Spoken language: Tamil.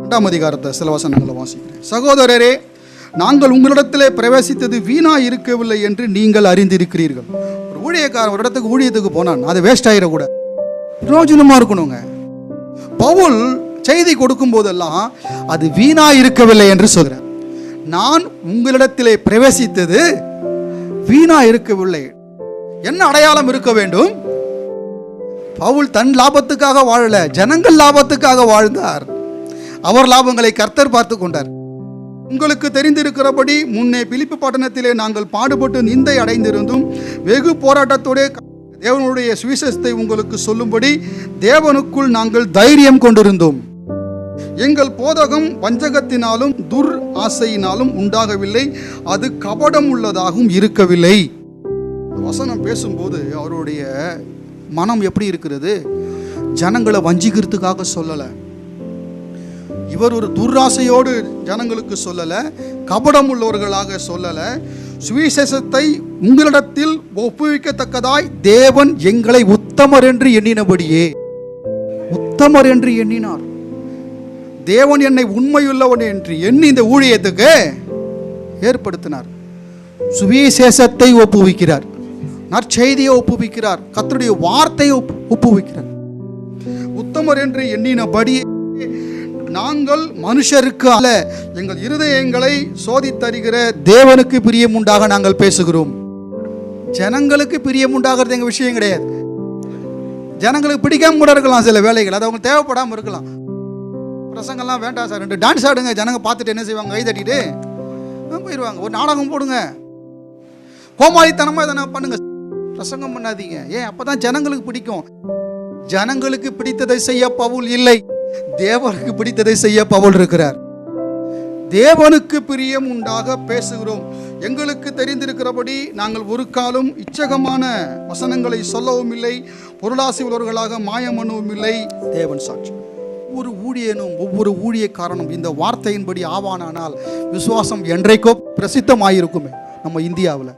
2ஆம் அதிகாரத்தை சில வசனங்களை வாசிக்கிறேன். சகோதரரே, நாங்கள் உங்களிடத்திலே பிரவேசித்தது வீணா இருக்கவில்லை என்று நீங்கள் அறிந்திருக்கிறீர்கள். ஒரு ஊழியக்காரன் ஒரு இடத்துக்கு ஊழியத்துக்கு போனான், அது வேஸ்ட் ஆகிடக்கூடாது, பிரயோஜனமாக இருக்கணுங்க. பவுல் செய்தி கொடுக்கும் போதெல்லாம் அது வீணா இருக்கவில்லை என்று சொல்கிறார். நான் உங்களிடத்திலே பிரவேசித்தது வீணா இருக்கவில்லை. என்ன அடையாளம் இருக்க வேண்டும்? பவுல் தன் லாபத்துக்காக வாழல, ஜனங்கள் லாபத்துக்காக வாழ்ந்தார். அவர் லாபங்களை கர்த்தர் பார்த்து கொண்டார். உங்களுக்கு தெரிந்திருக்கிறபடி முன்னே பிலிப்பு பட்டணத்திலே நாங்கள் பாடுபட்டு நிந்தை அடைந்திருந்தும் வெகு போராட்டத்தோட தேவனுடைய சுவிசேஷத்தை உங்களுக்கு சொல்லும்படி தேவனுக்குள் நாங்கள் தைரியம் கொண்டிருந்தோம். எங்கள் போதகம் வஞ்சகத்தினாலும் துர் ஆசையினாலும் உண்டாகவில்லை, அது கபடம் உள்ளதாகவும் இருக்கவில்லை. வசனம் பேசும்போது அவருடைய மனம் எப்படி இருக்கிறது? ஜனங்களை வஞ்சிக்கிறதுக்காக சொல்லலை, இவர் ஒரு துராசையோடு ஜனங்களுக்கு சொல்லலை, கபடம் உள்ளவர்களாக சொல்லலை. சுவிசேஷத்தை உங்களிடத்தில் ஒப்புவிக்கத்தக்கதாய் தேவன் எங்களை உத்தமர் என்று எண்ணினபடியே, உத்தமர் என்று எண்ணினார். தேவன் என்னை உண்மையுள்ளவன் என்று எண்ணி இந்த ஊழியத்துக்கு ஏற்படுத்தினார். சுவிசேஷத்தை ஒப்புவிக்கிறார், நற்செய்தியை ஒப்புவிக்கிறார், கர்த்தருடைய வார்த்தையை ஒப்புவிக்கிறார். உத்தமர் என்று எண்ணினபடியே நாங்கள் மனுஷருக்கு அல்ல, எங்கள் இருதயங்களை சோதித்தறிகிற தேவனுக்கு பிரியம் உண்டாக நாங்கள் பேசுகிறோம். ஜனங்களுக்கு பிரியம் உண்டாகிறது எங்கள் விஷயம் கிடையாது. ஜனங்களுக்கு பிடிக்காம கூட இருக்கலாம் சில வேலைகள், அது அவங்க தேவைப்படாமல் இருக்கலாம். பிரசங்கெல்லாம் வேண்டாம் சார், 2 டான்ஸ் ஆடுங்க, ஜனங்க பார்த்துட்டு என்ன செய்வாங்க? கை தட்டிட்டு போயிடுவாங்க. ஒரு நாடகம் போடுங்க, கோமாளித்தனமாக எதனா பண்ணுங்க, பிரசங்கம் பண்ணாதீங்க. ஏன்? அப்பதான் ஜனங்களுக்கு பிடிக்கும். ஜனங்களுக்கு பிடித்ததை செய்ய பவுல் இல்லை, தேவனுக்கு பிடித்ததை செய்ய பவுல் இருக்கிறார். தேவனுக்கு பிரியம் உண்டாக பேசுகிறோம். எங்களுக்கு தெரிந்திருக்கிறபடி நாங்கள் ஒரு காலம் இச்சகமான வசனங்களை சொல்லவும் இல்லை, பொருளாசி உள்ளவர்களாக மாயம் பண்ணவும் இல்லை. தேவன் சாட்சி. ஒவ்வொரு ஊழியனும் ஒவ்வொரு ஊழியக்காரனும் இந்த வார்த்தையின்படி ஆவானானால் விசுவாசம் என்றைக்கோ பிரசித்தமாயிருக்குமே நம்ம இந்தியாவில்.